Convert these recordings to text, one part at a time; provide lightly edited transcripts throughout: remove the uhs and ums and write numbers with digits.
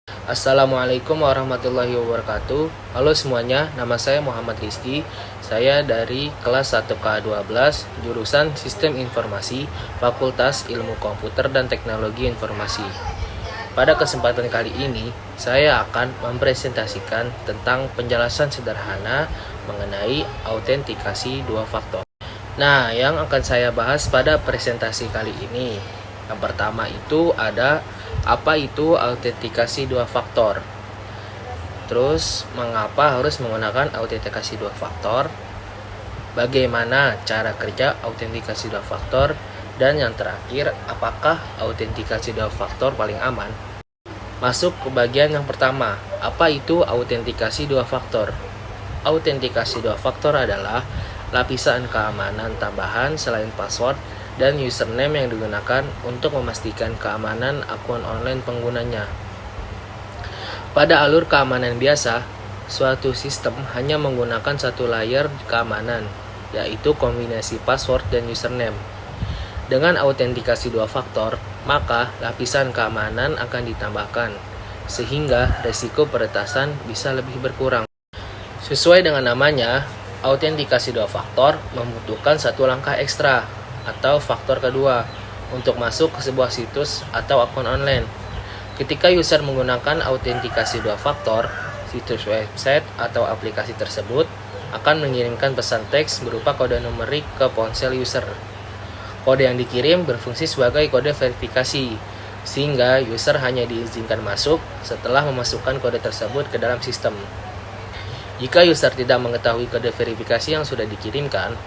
Assalamualaikum warahmatullahi wabarakatuh. Halo semuanya, nama saya Muhammad Rizky. Saya dari kelas 1K12, jurusan Sistem Informasi, Fakultas Ilmu Komputer dan Teknologi Informasi. Pada kesempatan kali ini, saya akan mempresentasikan tentang penjelasan sederhana mengenai autentikasi dua faktor. Nah, yang akan saya bahas pada presentasi kali ini, yang pertama itu ada apa itu autentikasi dua faktor. Terus, mengapa harus menggunakan autentikasi dua faktor? Bagaimana cara kerja autentikasi dua faktor? Dan yang terakhir, apakah autentikasi dua faktor paling aman? Masuk ke bagian yang pertama, apa itu autentikasi dua faktor? Autentikasi dua faktor adalah lapisan keamanan tambahan selain password dan username yang digunakan untuk memastikan keamanan akun online penggunanya. Pada alur keamanan biasa, suatu sistem hanya menggunakan satu layer keamanan, yaitu kombinasi password dan username. Dengan autentikasi dua faktor, maka lapisan keamanan akan ditambahkan, sehingga resiko peretasan bisa lebih berkurang. Sesuai dengan namanya, autentikasi dua faktor membutuhkan satu langkah ekstra atau faktor kedua untuk masuk ke sebuah situs atau akun online. Ketika user menggunakan autentikasi dua faktor, situs website atau aplikasi tersebut akan mengirimkan pesan teks berupa kode numerik ke ponsel user. Kode yang dikirim berfungsi sebagai kode verifikasi, sehingga user hanya diizinkan masuk setelah memasukkan kode tersebut ke dalam sistem. Jika user tidak mengetahui kode verifikasi yang sudah dikirimkan,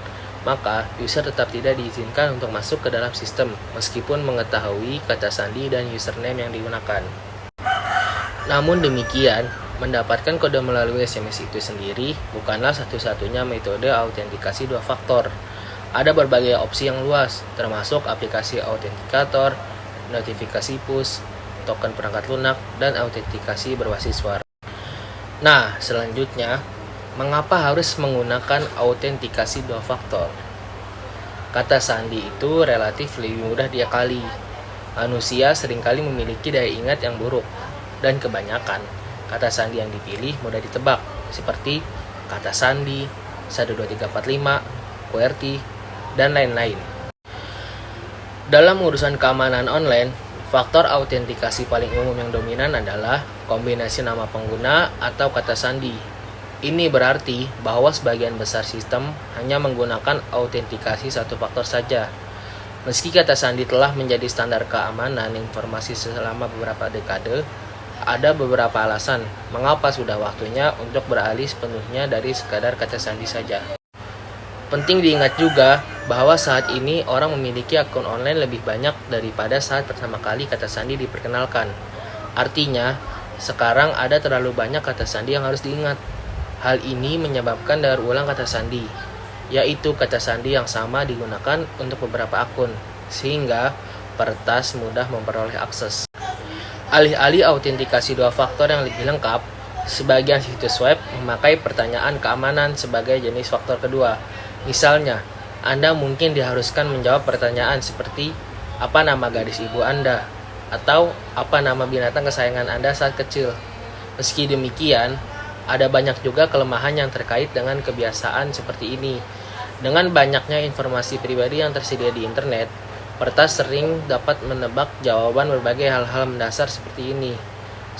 maka user tetap tidak diizinkan untuk masuk ke dalam sistem meskipun mengetahui kata sandi dan username yang digunakan. Namun demikian, mendapatkan kode melalui SMS itu sendiri bukanlah satu-satunya metode autentikasi dua faktor. Ada berbagai opsi yang luas, termasuk aplikasi autentikator, notifikasi push, token perangkat lunak, dan autentikasi berbasis suara. Nah, selanjutnya, mengapa harus menggunakan autentikasi dua faktor? Kata sandi itu relatif lebih mudah diakali. Manusia seringkali memiliki daya ingat yang buruk, dan kebanyakan kata sandi yang dipilih mudah ditebak, seperti kata sandi, 12345, QWERTY, dan lain-lain. Dalam urusan keamanan online, faktor autentikasi paling umum yang dominan adalah kombinasi nama pengguna atau kata sandi. Ini berarti bahwa sebagian besar sistem hanya menggunakan autentikasi satu faktor saja. Meski kata sandi telah menjadi standar keamanan informasi selama beberapa dekade, ada beberapa alasan mengapa sudah waktunya untuk beralih sepenuhnya dari sekadar kata sandi saja. Penting diingat juga bahwa saat ini orang memiliki akun online lebih banyak daripada saat pertama kali kata sandi diperkenalkan. Artinya, sekarang ada terlalu banyak kata sandi yang harus diingat. Hal ini menyebabkan daur ulang kata sandi, yaitu kata sandi yang sama digunakan untuk beberapa akun, sehingga peretas mudah memperoleh akses. Alih-alih autentikasi dua faktor yang lebih lengkap, sebagian situs web memakai pertanyaan keamanan sebagai jenis faktor kedua. Misalnya, Anda mungkin diharuskan menjawab pertanyaan seperti apa nama gadis ibu Anda, atau apa nama binatang kesayangan Anda saat kecil. Meski demikian, ada banyak juga kelemahan yang terkait dengan kebiasaan seperti ini. Dengan banyaknya informasi pribadi yang tersedia di internet, peretas sering dapat menebak jawaban berbagai hal-hal mendasar seperti ini.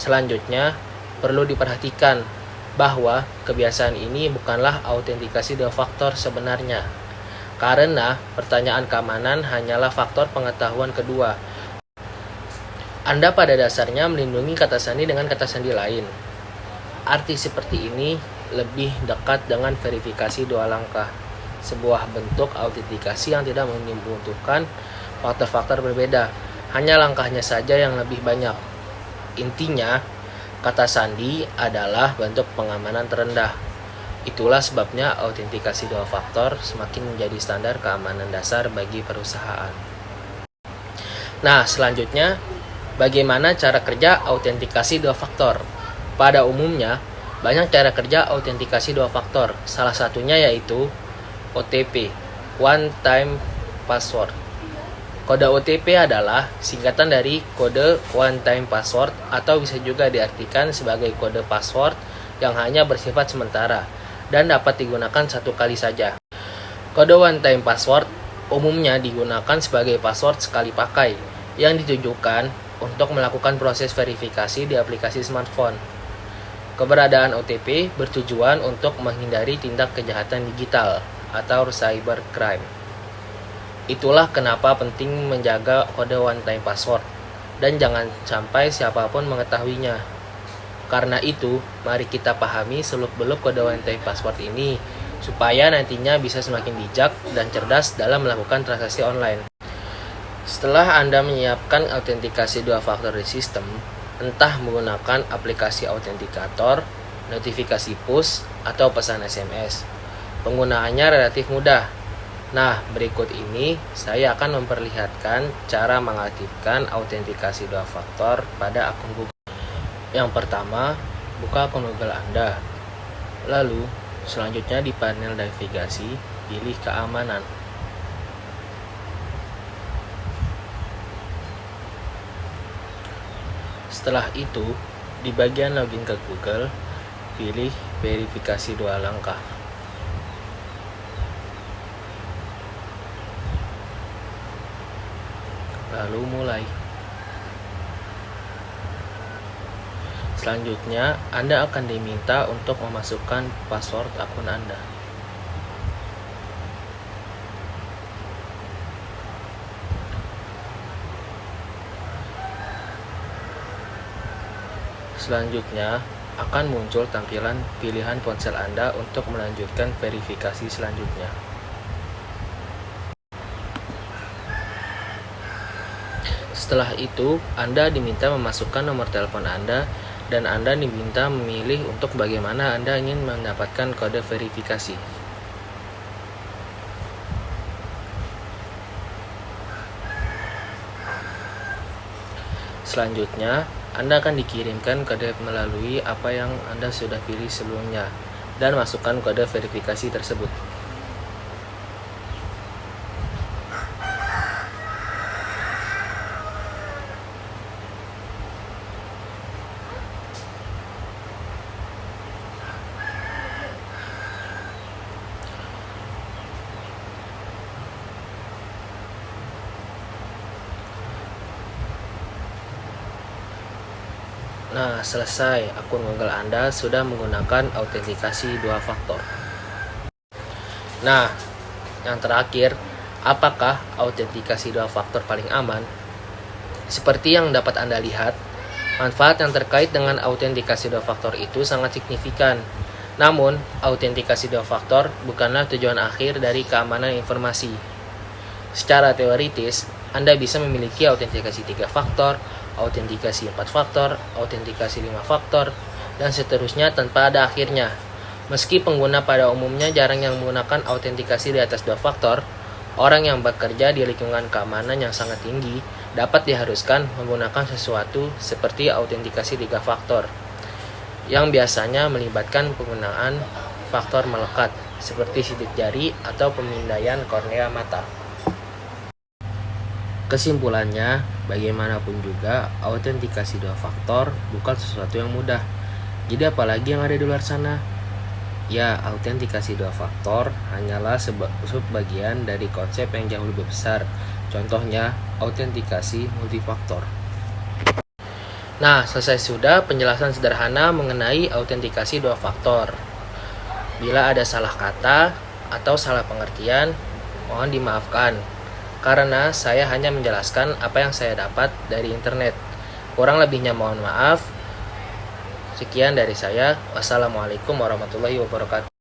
Selanjutnya, perlu diperhatikan bahwa kebiasaan ini bukanlah autentikasi dua faktor sebenarnya, karena pertanyaan keamanan hanyalah faktor pengetahuan kedua. Anda pada dasarnya melindungi kata sandi dengan kata sandi lain. Arti seperti ini lebih dekat dengan verifikasi dua langkah, sebuah bentuk autentikasi yang tidak membutuhkan faktor-faktor berbeda, hanya langkahnya saja yang lebih banyak. Intinya, kata sandi adalah bentuk pengamanan terendah. Itulah sebabnya autentikasi dua faktor semakin menjadi standar keamanan dasar bagi perusahaan. Nah, selanjutnya, bagaimana cara kerja autentikasi dua faktor? Pada umumnya, banyak cara kerja autentikasi dua faktor. Salah satunya yaitu OTP, One Time Password. Kode OTP adalah singkatan dari kode one time password atau bisa juga diartikan sebagai kode password yang hanya bersifat sementara dan dapat digunakan satu kali saja. Kode one time password umumnya digunakan sebagai password sekali pakai yang ditujukan untuk melakukan proses verifikasi di aplikasi smartphone. Keberadaan OTP bertujuan untuk menghindari tindak kejahatan digital atau cybercrime. Itulah kenapa penting menjaga kode one time password dan jangan sampai siapapun mengetahuinya. Karena itu, mari kita pahami seluk-beluk kode one time password ini supaya nantinya bisa semakin bijak dan cerdas dalam melakukan transaksi online. Setelah Anda menyiapkan autentikasi dua faktor di sistem, entah menggunakan aplikasi autentikator, notifikasi push, atau pesan SMS, penggunaannya relatif mudah. Nah, berikut ini saya akan memperlihatkan cara mengaktifkan autentikasi dua faktor pada akun Google. Yang pertama, buka akun Google Anda. Lalu, selanjutnya di panel navigasi, pilih keamanan. Setelah itu, di bagian login ke Google, pilih verifikasi dua langkah. Lalu mulai. Selanjutnya, Anda akan diminta untuk memasukkan password akun Anda. Selanjutnya, akan muncul tampilan pilihan ponsel Anda untuk melanjutkan verifikasi selanjutnya. Setelah itu, Anda diminta memasukkan nomor telepon Anda dan Anda diminta memilih untuk bagaimana Anda ingin mendapatkan kode verifikasi. Selanjutnya, Anda akan dikirimkan kode melalui apa yang Anda sudah pilih sebelumnya dan masukkan kode verifikasi tersebut. Nah, selesai, akun Google Anda sudah menggunakan autentikasi dua faktor. Nah, yang terakhir, apakah autentikasi dua faktor paling aman? Seperti yang dapat Anda lihat, manfaat yang terkait dengan autentikasi dua faktor itu sangat signifikan. Namun, autentikasi dua faktor bukanlah tujuan akhir dari keamanan informasi. Secara teoritis, Anda bisa memiliki autentikasi 3 faktor, autentikasi 4 faktor, autentikasi 5 faktor, dan seterusnya tanpa ada akhirnya. Meski pengguna pada umumnya jarang yang menggunakan autentikasi di atas 2 faktor, orang yang bekerja di lingkungan keamanan yang sangat tinggi dapat diharuskan menggunakan sesuatu seperti autentikasi 3 faktor, yang biasanya melibatkan penggunaan faktor melekat, seperti sidik jari atau pemindaian kornea mata. Kesimpulannya, bagaimanapun juga, autentikasi dua faktor bukan sesuatu yang mudah. Jadi apalagi yang ada di luar sana? Ya, autentikasi dua faktor hanyalah subbagian dari konsep yang jauh lebih besar. Contohnya, autentikasi multifaktor. Nah, selesai sudah penjelasan sederhana mengenai autentikasi dua faktor. Bila ada salah kata atau salah pengertian, mohon dimaafkan. Karena saya hanya menjelaskan apa yang saya dapat dari internet. Kurang lebihnya mohon maaf. Sekian dari saya. Wassalamualaikum warahmatullahi wabarakatuh.